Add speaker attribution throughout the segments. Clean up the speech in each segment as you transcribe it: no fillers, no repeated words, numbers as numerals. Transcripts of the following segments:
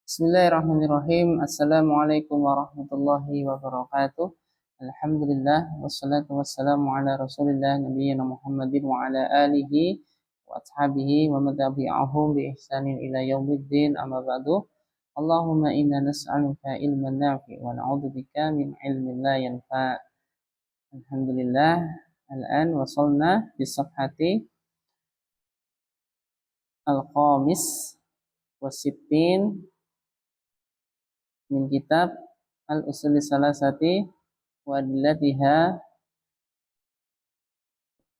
Speaker 1: Bismillahirrahmanirrahim. Assalamualaikum warahmatullahi wabarakatuh. Alhamdulillah wassalatu wassalamu ala Rasulillah nabiyyina Muhammadin wa ala alihi wa ashabihi wa man tabi'ahum bi ihsanin ila yaumiddin, amma ba'du. Allahumma inna nas'aluka ilman nafi' wa na'udzubika min ilmin la yanfa'. Alhamdulillah, al-an wasalna di safhati al-khamis wasittin min kitab al-usuli salasati wa adillatiha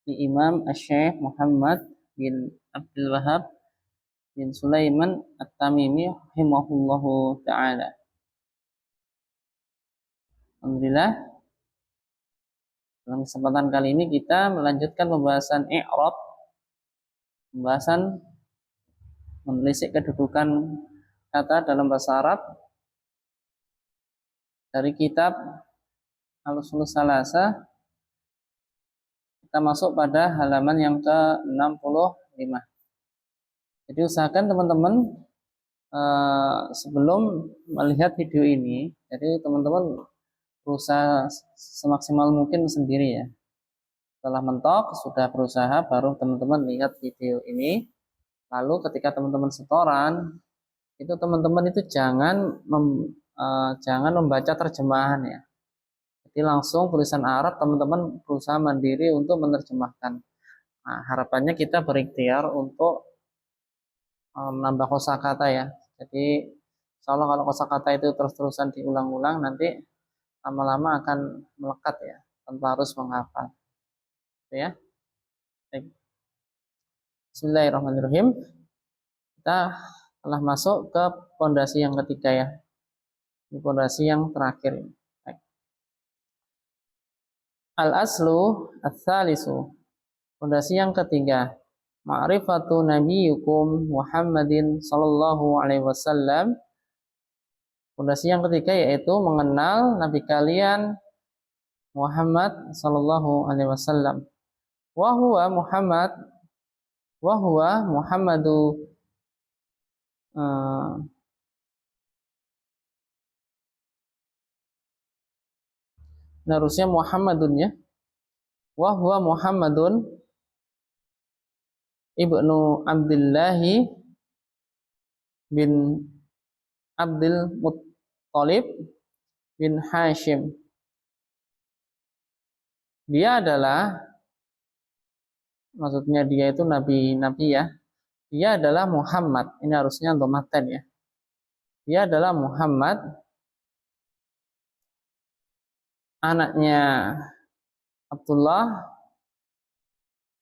Speaker 1: di Imam Asy-Syaikh Muhammad bin Abdul Wahhab bin Sulaiman At-Tamimi rahimahullahu ta'ala. Alhamdulillah, dalam kesempatan kali ini kita melanjutkan pembahasan i'rab, pembahasan menelisik kedudukan kata dalam bahasa Arab dari kitab Al-Usul Salasah. Kita masuk pada halaman yang ke-65. Jadi usahakan teman-teman sebelum melihat video ini, jadi teman-teman berusaha semaksimal mungkin sendiri ya. Setelah mentok, sudah berusaha, baru teman-teman lihat video ini. Lalu ketika teman-teman setoran, itu teman-teman itu jangan membaca terjemahan ya. Jadi langsung tulisan Arab teman-teman berusaha mandiri untuk menerjemahkan. Nah, harapannya kita berikhtiar untuk menambah kosakata ya. Jadi insya Allah kalau kosakata itu terus-terusan diulang-ulang, nanti lama-lama akan melekat ya, tanpa harus menghafal. Ya. Baik. Bismillahirrahmanirrahim. Kita telah masuk ke pondasi yang ketiga ya. Ini pondasi yang terakhir. Al-aslu ats-tsalisu. Pondasi yang ketiga. Ma'rifatu nabiyyukum Muhammadin sallallahu alaihi wasallam. Pondasi yang ketiga yaitu mengenal nabi kalian Muhammad sallallahu alaihi wasallam. Wa huwa Muhammadu harusnya Muhammadun ya. Wa huwa Muhammadun ibnu Abdillahi bin Abdul Muttalib bin Hashim. Dia adalah, maksudnya dia itu nabi ya. Dia adalah Muhammad. Ini harusnya dhamatan ya. Dia adalah Muhammad, anaknya Abdullah,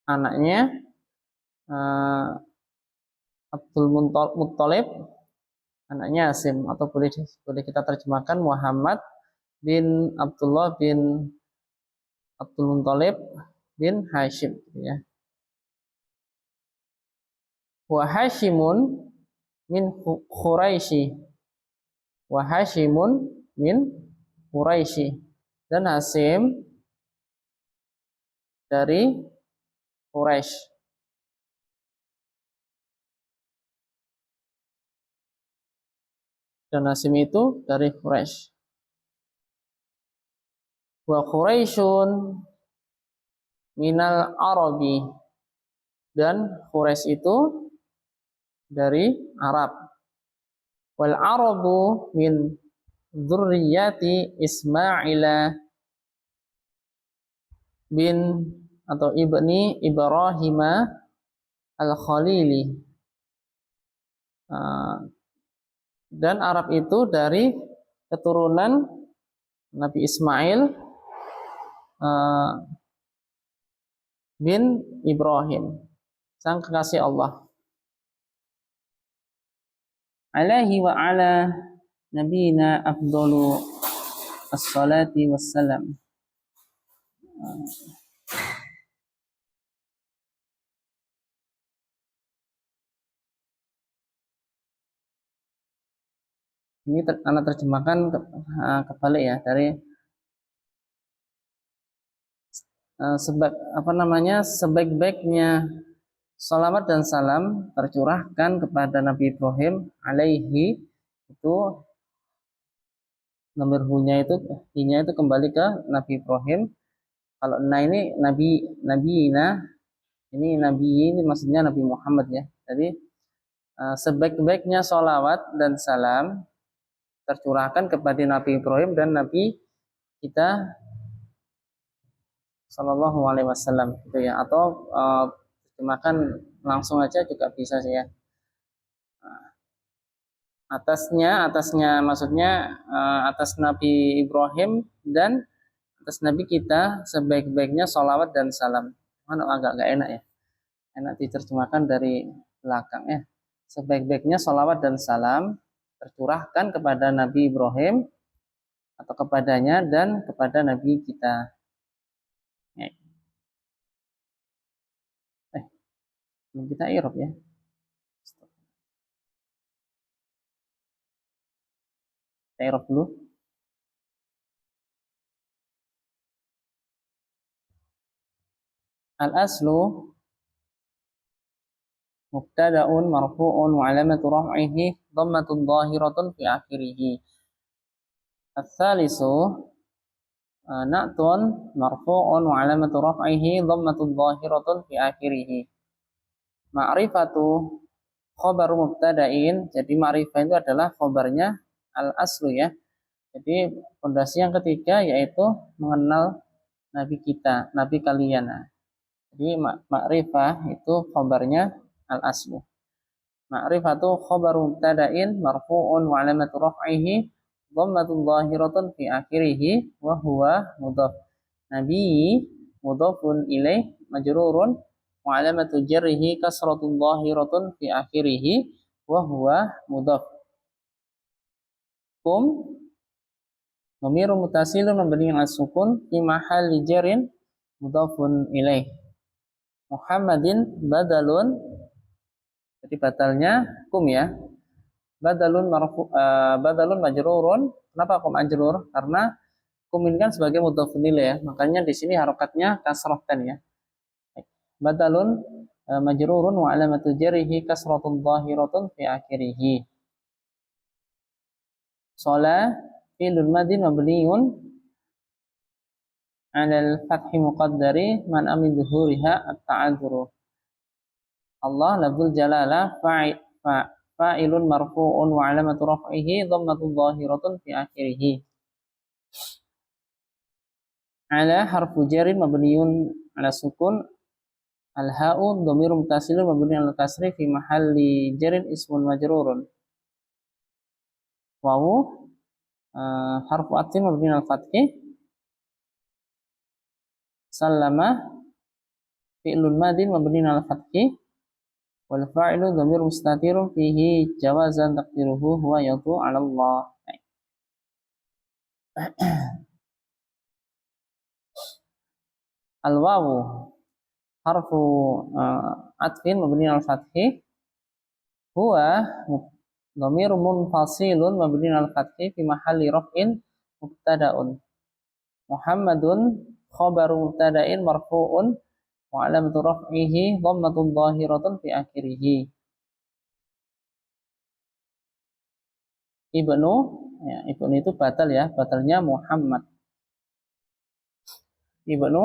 Speaker 1: anaknya Abdul Muttalib, anaknya Hasim, atau boleh kita terjemahkan Muhammad bin Abdullah bin Abdul Muttalib bin Hashim ya. Wa Hashimun min Quraisy. Wa Hashimun min Quraisy. Dan Hasim dari Quraisy. Dan Hasim itu dari Quraisy. Wa Quraisyun minal Arabi. Dan Quraisy itu dari Arab. Wal Arabu min dzurriyyati Ismaila bin atau ibni Ibrahim al-Khalili. Dan Arab itu dari keturunan Nabi Ismail bin Ibrahim, sang kekasih Allah. Alaihi wa ala nabiyina afdalu as-salati wassalam. Ini anak terjemahkan kebalik ya, dari sebaik-baiknya salawat dan salam tercurahkan kepada Nabi Ibrahim alaihi, itu itu nomor hu-nya itu i-nya itu kembali ke Nabi Ibrahim. Kalau na ini nabi ini maksudnya Nabi Muhammad ya. Jadi sebaik-baiknya sholawat dan salam tercurahkan kepada Nabi Ibrahim dan Nabi kita Shallallahu Alaihi Wasallam gitu ya, atau terjemahkan langsung aja juga bisa sih ya. Atasnya maksudnya atas Nabi Ibrahim dan atas Nabi kita sebaik-baiknya sholawat dan salam. Mana agak nggak enak ya, enak diterjemahkan dari belakang ya. Sebaik-baiknya sholawat dan salam tercurahkan kepada Nabi Ibrahim atau kepadanya dan kepada Nabi kita. Belum kita i'rab ya. Kita i'rab dulu. Al-aslu mubtada'un marfu'un wa 'alamatu raf'ihi dhammatun dhahiratun fi akhirih. Ats-tsalisu na'tun marfu'un wa 'alamatu raf'ihi dhammatun dhahiratun fi akhirih. Ma'rifatu khabaru mubtada'in. Jadi ma'rifah itu adalah khabarnya al-aslu ya. Jadi fondasi yang ketiga yaitu mengenal nabi kita, nabi kalian. Jadi ma'rifah itu khabarnya al-aslu. Ma'rifatu khabaru mubtada'in marfu'un wa 'alamatu raf'ihi dhammatun dhahiratun fi akhirih wa huwa mudhaf. Nabi mudhafun ilaih majrurun wa 'alamatu jarrihi kasratun dhahiratun fi akhirih wa huwa mudhaf. Kum dhamirun muttasilun mabniun 'ala sukun fi mahalli jarrin mudhafun ilaih. Muhammadin badalun, jadi batalnya kum ya. Badalun majrurun. Kenapa kum majrur? Karena kum ini kan sebagai mudhafun ilaih ya. Makanya di sini harokatnya kasrahkan ya. Badalun majrurun wa alamatu jarrihi kasratun dhahiratun fi akhirih. Shalah fi'lun madin mabniun 'ala al-fathi muqaddari man amin dhuhuriha at-ta'adzuru. Allah lafzul jalalah fa'ilun marfu'un wa 'alamatu raf'ihi dhammatun dhahiratun fi akhirih. 'Ala harfu jarin mabniun 'ala sukun. Al-ha'u dhamirun muttasilun mabniun 'ala kasri fi mahalli jarin ismun majrurun. Wawu harfu atfin mabniun 'ala fathi. Sallama fi'lun madin mabniun 'ala fathi. Wal fa'ilu dhamir mustatirun fihi jawazan taqdiruhu huwa yadu 'ala Allah. Al-wawu harfu atfin mabniun 'ala fathi. Huwa dhamir munfasilun mabniun 'ala fathi fi mahalli raf'in mubtada'un. Muhammadun khabaru mubtada'in marfu'un wa 'alamatu raf'ihi dhammatun dhahiratun fi akhirih. Ibnu ya, ibnu itu batal ya, batalnya Muhammad. Ibnu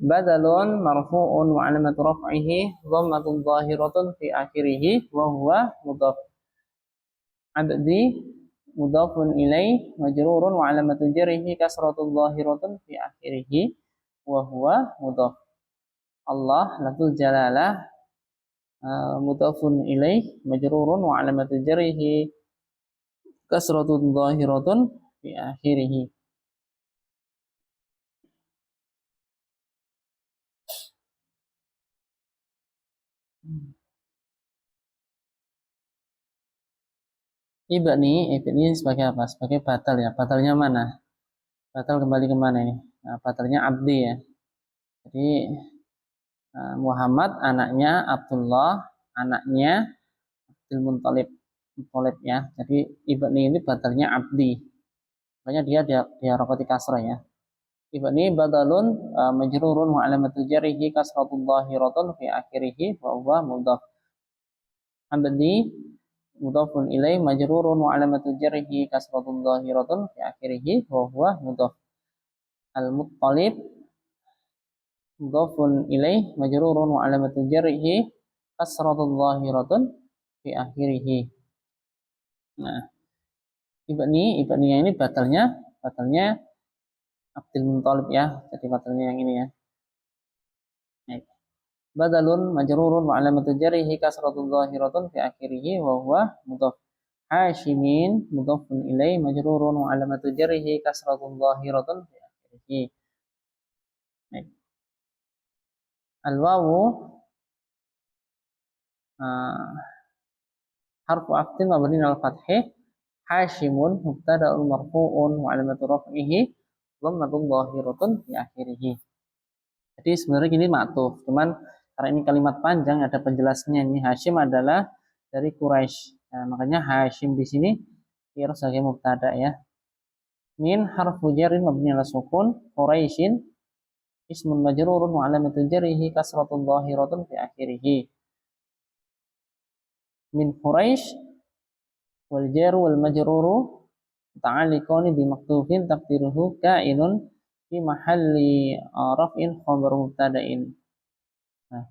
Speaker 1: badalun marfu'un wa 'alamatu raf'ihi dhammatun dhahiratun fi akhirih wa huwa mudhaf. Abdi mudhafun ilaih majrurun wa 'alamatu jarrihi kasratun dhahiratun fi akhirih wa huwa mudhaf. Allah lafzul jalalah mudhafun ilaih majrurun wa 'alamatu jarrihi kasratun dhahiratun fi akhirih. Ibni sebagai apa? Sebagai batal ya. Batalnya mana? Batal kembali ke mana ini? Nah, batalnya abdi ya. Jadi Muhammad anaknya Abdullah, anaknya Abdul Muthalib ya. Jadi ibni ini batalnya abdi. Makanya dia rokoti kasrah ya. Ibni badalun majrurun wa alamatu jarrihi kasratun dhahiratun fi akhirih wa huwa mudhaf. Abdi mudhafun ilaih majrurun wa alamatu jarhi kasratun dhahiratun fi akhirih wa huwa mudhaf. Al-Muttalib mudhafun ilaih majrurun wa alamatu jarhi kasratun dhahiratun fi akhirih. Nah, ibni ini batalnya Abdul Muttalib ya. Jadi batalnya yang ini ya. Baik. Badalun majrurun wa alamatu jarhi kasratun dhahiratun fi akhirih wa huwa mudhaf. Hashimin mudhafun ilaih majrurun wa alamatu jarhi kasratun dhahiratun fi akhirih. Baik. Al-wawu harfu aqtin mabniun al fathih. Hashimun mubtada'un marfu'un wa alamatu raf'ihi dhammatun dhahiratun fi akhirih. Jadi sebenarnya ini ma'tuf, cuman karena ini kalimat panjang ada penjelasannya. Ini Hashim adalah dari Quraisy. Nah, makanya Hashim di sini kira sebagai mubtada ya. Min harfu jarrin mabni ala sukun, Quraisyin ismun majrurun wa alamatu jarrihi kasratun dhahiratun fi akhirih. Min Quraisy wal jaru wal majruru ta'alliqani bi maktufin taqdiruhu ka'inun fi mahalli raf'in khabar mubtada'in. Nah,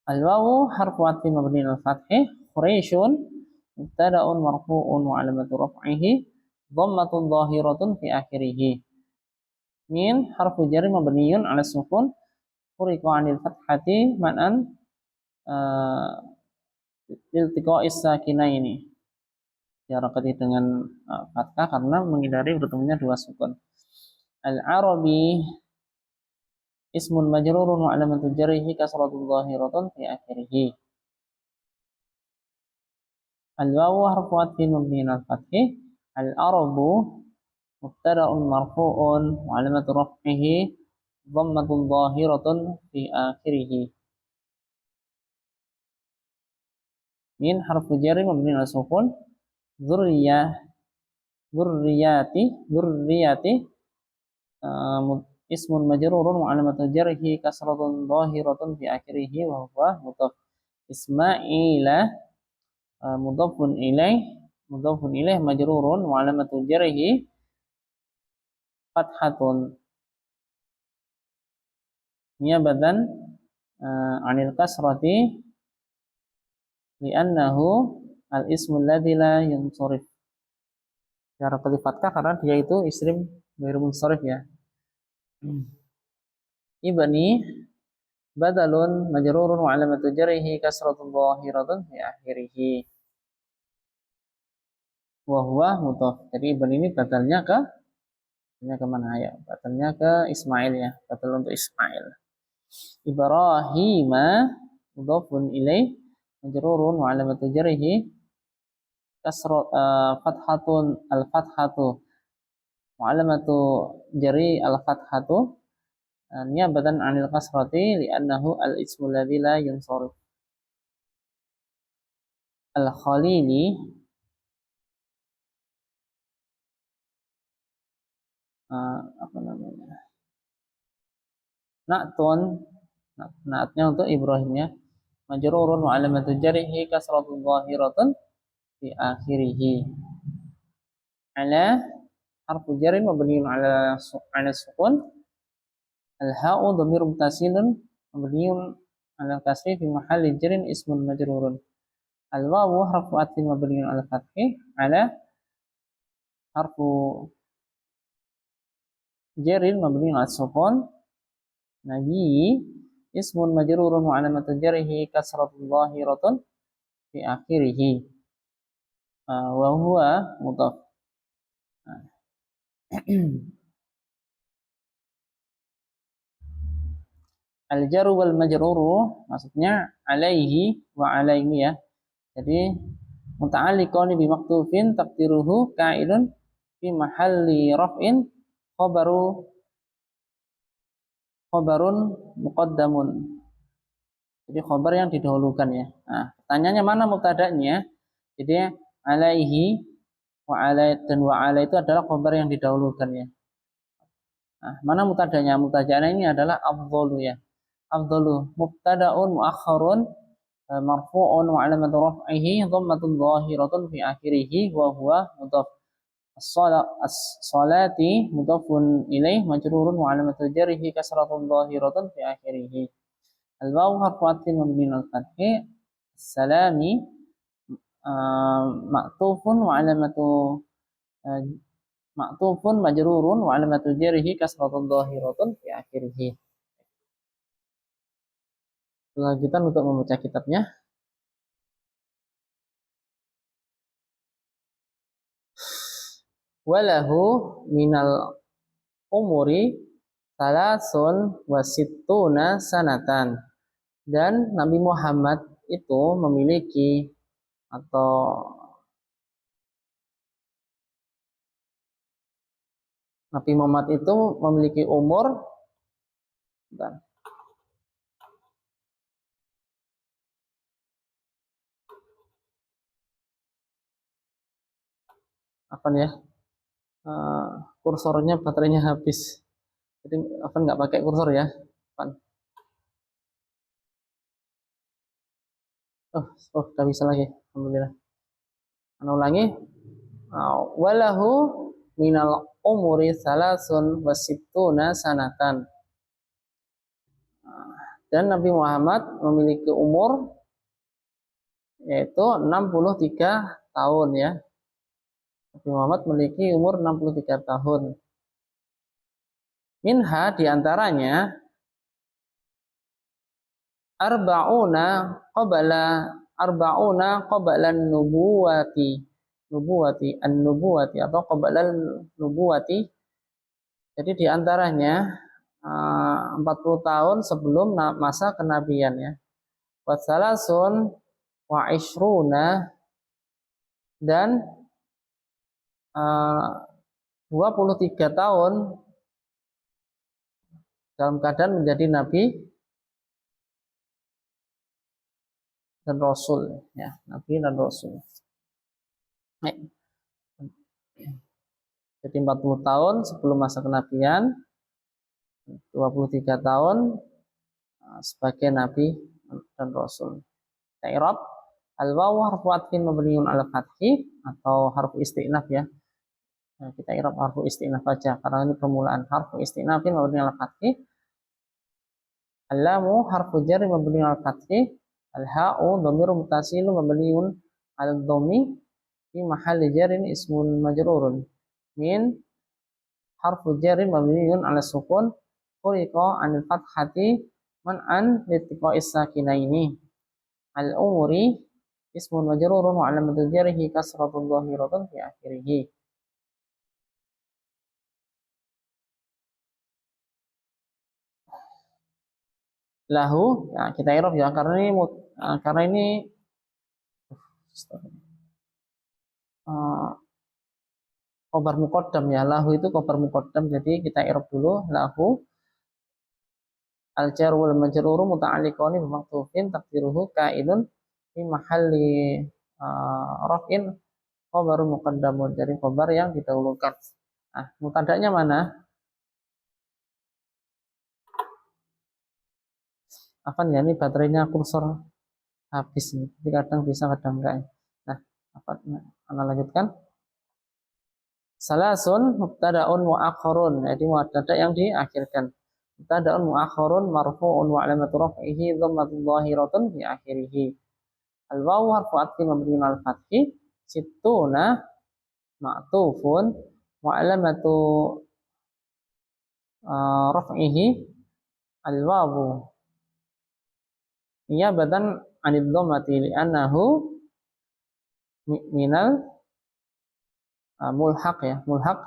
Speaker 1: al-wawu harfu atfin mabni al fathih. Quraisyun mubtada'un marfu'un wa alamatu raf'ihi dhammatun dhahiratun fi akhirih. Min harfu jarri mabniun ala sukun furiqa 'anil fathati man'an iltiqa'is sakinaini. Diharakati dengan fathah karena menghindari bertemunya dua sukun. Al-Arabi ismun majrurun wa alamatu jarrihi kasratun dhahiratun fi akhirih. Al-wawu harfu atfin mabniun al fathih. Al-Arabu mubtada'un marfu'un wa alamatu raf'ihi dhammatun dhahiratun fi akhirih. Min harfu jarri mabniun al sukun. Dzurriyyati ismun majrurun wa alamatu jarrihi kasratun dhahiratun fi akhirih wa huwa mudhaf. Ismaila mudhafun ilaih majrurun wa alamatu jarrihi fathatun niyabatan 'anil kasrati li'annahu al-ismul ladzi la yansharif. Cara pilih fathah karena dia itu isim ghairu munsharif ya. Ibni badalun majrurun wa alamatu jarrihi kasratun dhahiratun fi akhirih wa huwa mudhaf. Jadi ibni ini badalnya ke mana ya? Badalnya ke Ismail ya. Badal untuk Ismail. Ibrahim mudhafun ilaih majrurun wa alamatu jarrihi kasrat fathatun al-fathatu wa alamatu jarri al-fathatu niyabatan 'anil kasrati li'annahu al-ismul ladzi la yansharif. Al-Khalili apa namanya? Na'atnya untuk Ibrahimnya majrurun wa alamatu jarrihi kasratun dhahiratun fi akhirih. Ala harfu jarrin mabniun ala sukun. Al-ha'u dhamir muttasilun mabniun ala kasri fi mahalli jarrin ismun majrurun. Al-wawu harfu atfin mabniun ala fathih. Ala harfu jarrin mabniun ala sukun. Nabi ismun majrurun wa alamatu jarrihi kasratun dhahiratun fi akhirih wa huwa mudhaf. Al-jaru wal majruru maksudnya alaihi wa alaihi ya. Jadi muta'alliqun bi maktufin taqdiruhu ka'inun fi mahalli raf'in khabarun muqaddamun. Jadi khabar yang didahulukan ya. Nah, pertanyaannya mana mubtada'nya? Jadi alaihi wa alai dan wa alai itu adalah khabar yang didahulukan ya. Nah, mana mubtada'nya? Mubtada'nya ini adalah afdhalu ya. Afdhalu mubtada'un muakhkharun marfu'un wa 'alamatu raf'ihi dhammatun dhahiratun fi akhirih wa huwa mudhaf. As-salati mudhafun ilaih majrurun wa 'alamatu jarrihi kasratun dhahiratun fi akhirih. Al-wawu harfu 'athfin mabniun 'alal fathi. Salami ma'tufun wa 'alamatu ma'tufun majrurun wa 'alamatu jarrihi kasratun dhahiratun fi akhirih. Lanjutan untuk membaca kitabnya. Walahu minal umuri salasun wasittuna sanatan. Dan Nabi Muhammad itu memiliki atau Nabi Muhammad itu memiliki umur dan apa nih ya, kursornya baterainya habis, jadi apa nggak pakai kursor ya Pan. Udah bisa lagi, alhamdulillah. Ulangi. Walahu minal umuri salasun wasittuna sanatan. Dan Nabi Muhammad memiliki umur yaitu 63 tahun ya. Nabi Muhammad memiliki umur 63 tahun. Minha diantaranya arba'una qabla nubuwati atau qabla nubuwati. Jadi diantaranya 40 tahun sebelum masa kenabian ya. Wasalasun wa ishruna, dan 23 tahun dalam keadaan menjadi nabi dan rasul ya, nabi dan rasul. Jadi 40 tahun sebelum masa kenabian, 23 tahun sebagai nabi dan rasul. I'rab al-wawu harfu 'athfin mabniun 'ala fathi atau harfu istinaf ya. Nah, kita i'rab harfu istinaf aja karena ini permulaan. Harfu istinafin mabniun 'ala fathi. Al-lamu harfu jarri mabniun 'ala fathi. Al-ha'u dhamirun muttasilun mabniun 'ala dhammi fi mahalli jarrin ismun majrurun. Min harfu jarri mabniun 'ala sukun furiqa 'anil fathati man'an litiqa'is sakinaini. Al-umuri ismun majrurun wa 'alamatu jarrihi kasratun dhahiratun fi akhirih. Lahu ya, kita i'rab ya karena ini khobar muqaddam ya. Lahu itu khobar muqaddam, jadi kita i'rab dulu. Lahu al-jar wal majruru muta'alliqani bi maqtufin taqdiruhu ka'inun fi mahalli raf'in khobarun muqaddamun, jadi khobar yang didahulukan. Nah, mubtada'nya mana? Apa ya, ini baterainya kursor habis nih. Jadi kadang bisa kadang enggak. Nah, apa ana lanjutkan. Salasun mubtada'un mu'akhkharun, jadi mubtada yang diakhirkan. Mubtada'un mu'akhkharun marfu'un wa 'alamatu raf'ihi dhammatun dhahiratun fi akhirih. Al-wawu harfu 'athfin mabniun 'alal fathi. Sittuna ma'tufun wa 'alamatu raf'ihi al-wawu niyabatan 'anid dhammati li'annahu minal mulhaq ya, mulhaq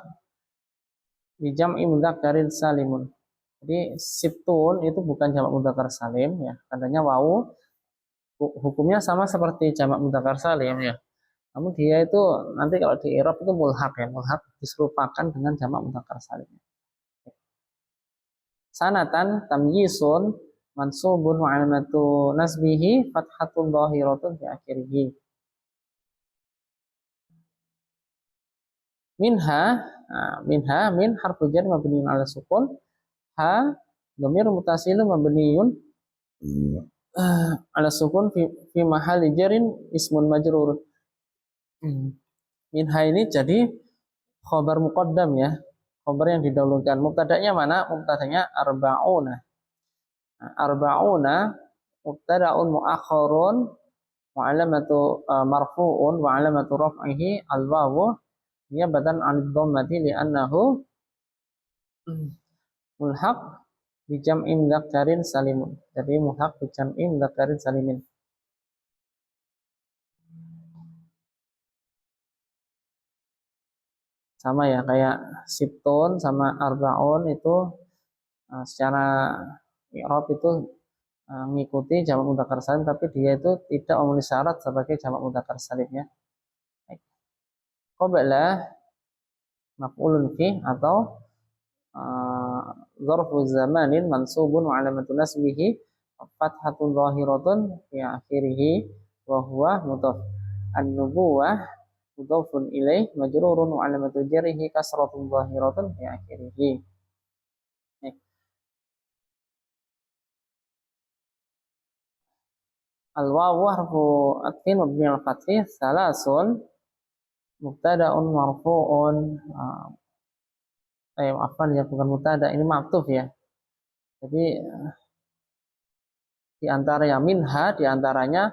Speaker 1: bi jam'i mudzakkarin salimun. Jadi sittun itu bukan jamak mudzakkar salim ya, tandanya wawu, hukumnya sama seperti jamak mudzakkar salim ya. Namun dia itu nanti kalau di i'rab itu mulhaq ya, mulhaq diserupakan dengan jamak mudzakkar salim. Sanatan tamyisun mansubun wa 'alamatu nasbihi fathatun dhahiratun fi akhirih. Minha min harfu jar mabniun 'ala sukun, ha dhamir muttasilun mabniun ala sukun fi mahalli jarin ismun majrur. Minha ini jadi khobar muqaddam ya, khobar yang didahulukan. Mubtada'nya mana? Mubtada'nya arba'una. Nah, arba'una mubtada'un mu'akhkharun wa alamatu marfu'un wa alamatu raf'ihi al-wawu niyabatan 'anid dhammati li'annahu mulhaq bi jam'in dzakarin salimun. Jadi mulhaq bi jam'in dzakarin salimin. Sama ya kayak siptun sama arbaun itu secara i'rab itu mengikuti jamak mudzakkar salim tapi dia itu tidak memenuhi syarat sebagai jamak mudzakkar salim ya. Qabla maf'ulun fi atau zarfu zamanin mansubun wa alamatu nasbihi fathatun zahiratun fi akhirih wa huwa mudhaf. An-nubuwah mudhafun ilaih majrurun wa alamatu jarrihi kasratun zahiratun fi akhirih. Al-wawu harfu atfin mabni al-fathih salasun mubtada'un marfu'un afwan ya bukan mubtada ini ma'tuf ya. Jadi di antara yang minha di antaranya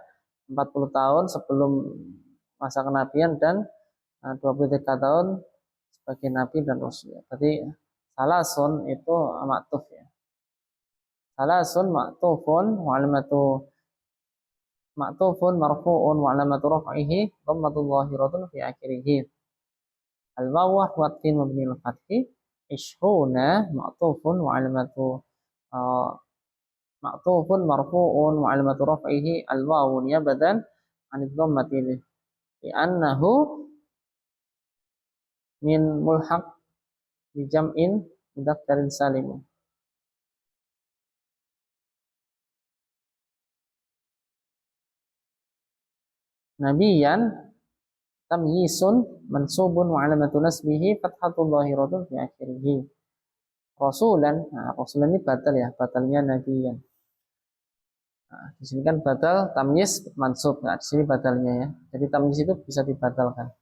Speaker 1: 40 tahun sebelum masa kenabian dan 23 tahun sebagai nabi dan rasul. Jadi salasun itu ma'tuf ya. Salasun ma'tufun wa alamatu ma'tufun marfu'un wa alamatu raf'ihi dhammatun zahiratun fi akhirih. Al-wawu harfun mabni al-fathi ishruna ma'tufun wa alamatu ma'tufun marfu'un wa alamatu raf'ihi al-wawu niyabatan 'anid dhammati li'annahu min mulhaq bi jam'in mudzakkarin salim. Nabiyan tamyisun mansubun wa alamatu nasbihi fathatun zahiratun fi akhirih. Rasulan, nah rasulan ini batal ya, batalnya nabiyan. Nah, di sini kan batal tamyiz mansub, nah di sini batalnya ya. Jadi tamyiz itu bisa dibatalkan.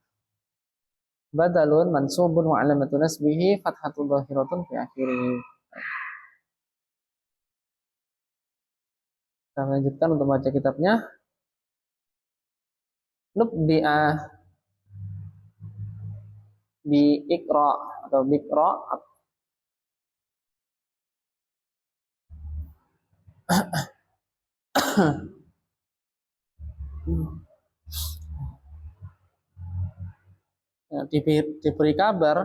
Speaker 1: Badalun mansubun wa alamatu nasbihi fathatun zahiratun fi akhirih. Kita lanjutkan untuk baca kitabnya. Nubbi'a bi ikra atau bikra diberi kabar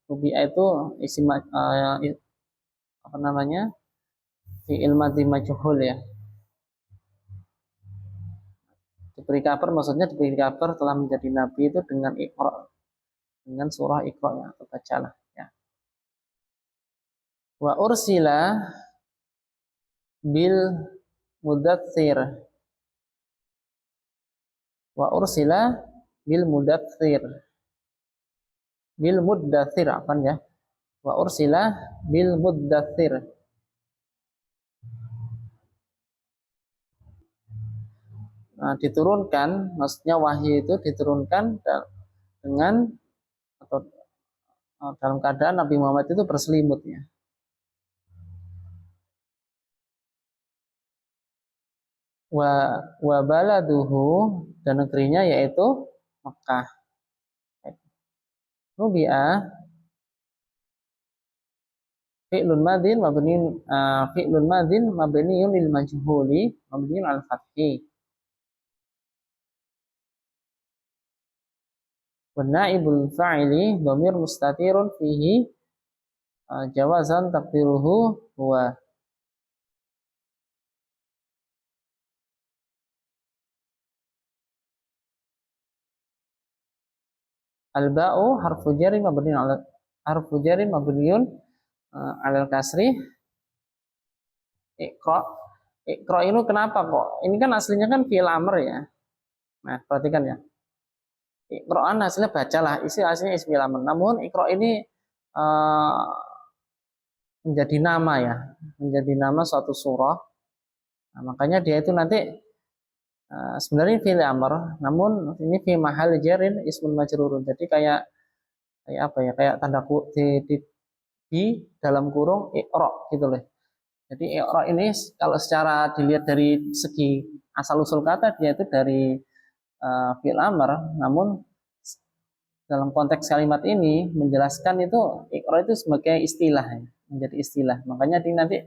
Speaker 1: Nubbi'a itu isim apa namanya fi'il madhi majhul ya. Diberi kabar maksudnya diberi kabar telah menjadi nabi itu dengan Iqra, dengan surah Iqra ya, atau bacalah ya. Wa ursila bil mudaththir. Wa ursila bil mudaththir. Bil muddathir apa ya? Wa ursila bil muddathir. Nah, diturunkan, maksudnya wahyu itu diturunkan dengan atau dalam keadaan Nabi Muhammad itu berselimut ya. Wa baladuhu dan negerinya yaitu Mekah. Nubi'a fi'lun madin mabniun lil majhuli mabniun al fathi. Wa naibul fa'ili dhamir mustatirun fihi jawazan taqdiruhu huwa. Al-ba'u harfu jarin mabniun alal kasri. Iqra ini kenapa kok? Ini kan aslinya kan fi'il amr ya. Nah, perhatikan ya. Iqra'an hasilnya bacalah, aslinya ismil amr. Namun Iqra ini menjadi nama ya, menjadi nama suatu surah. Nah, makanya dia itu nanti sebenarnya fi'il amr, namun ini fi mahal jarin ismun majrurun. Jadi kayak kayak apa ya? Kayak tanda di dalam kurung iqra gitu loh. Jadi iqra ini kalau secara dilihat dari segi asal usul kata dia itu dari fi'il amr, namun dalam konteks kalimat ini menjelaskan itu iqra itu sebagai istilah ya, menjadi istilah. Makanya di nanti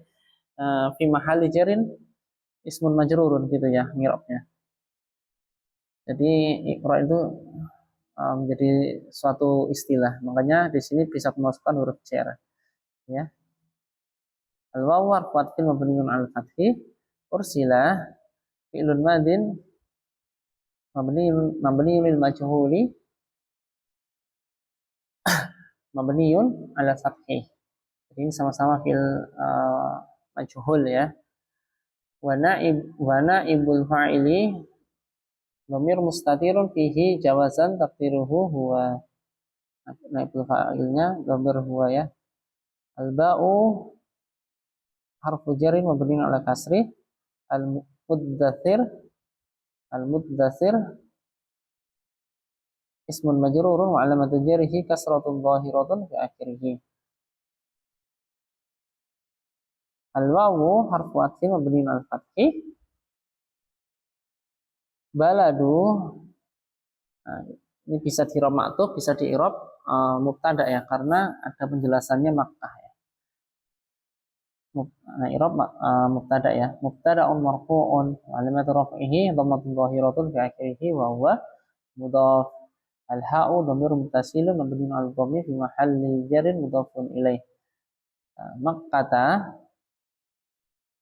Speaker 1: fi mahalli jarin ismun majrurun gitu ya ngirabnya. Jadi iqra itu menjadi suatu istilah. Makanya di sini bisa memasukkan huruf jar ya. Al wawu harfu atfin mabniun al fathi ursila fi'lun madin mabniun lil majhuli mabniun ala fathi. Jadi ini sama-sama fil majhul ya. Wa naibul fa'ili dhamir mustatirun fihi jawazan taqdiruhu huwa. Naibul fa'ilnya dhamir huwa ya. Al ba'u harfu jarin mabniun ala kasri al muddathir al muddathir ismun majrurun wa alamatu jarihi kasratun zahiratun fi akhirih. Al wawu harfu atfin mabniun al fathi baladu. Nah, ini bisa di i'rab ma'tuf, bisa di i'rab mubtada ya karena ada penjelasannya Makkah ya. Nah, i'rab mubtada ya. Mubtada'un marfu'un wa alamatu raf'ihi dhammatun dhahiratun fi akhirih wa huwa mudhaf. Al-ha'u dhamirun muttasilun mabniun 'ala dhamir fi mahalli jarrin mudhafun ilaih. Makkata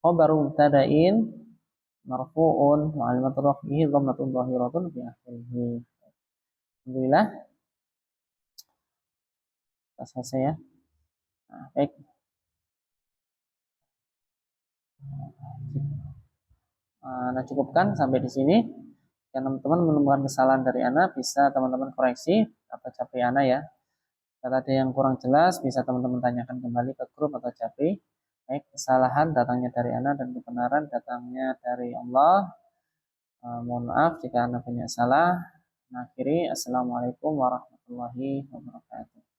Speaker 1: khabaru mubtada'in marfu'un wa alamatu raf'ihi dhammatun dhahiratun fi akhirih. Alhamdulillah, selesai ya. Nah, baik. Nah, cukupkan sampai di sini. Yang teman-teman menemukan kesalahan dari Ana, bisa teman-teman koreksi atau capri Ana ya. Kalau ada yang kurang jelas, bisa teman-teman tanyakan kembali ke grup atau capri. Baik, kesalahan datangnya dari Ana dan kebenaran datangnya dari Allah. Mohon maaf jika Ana banyak salah. Nah, akhiri, Assalamualaikum warahmatullahi wabarakatuh.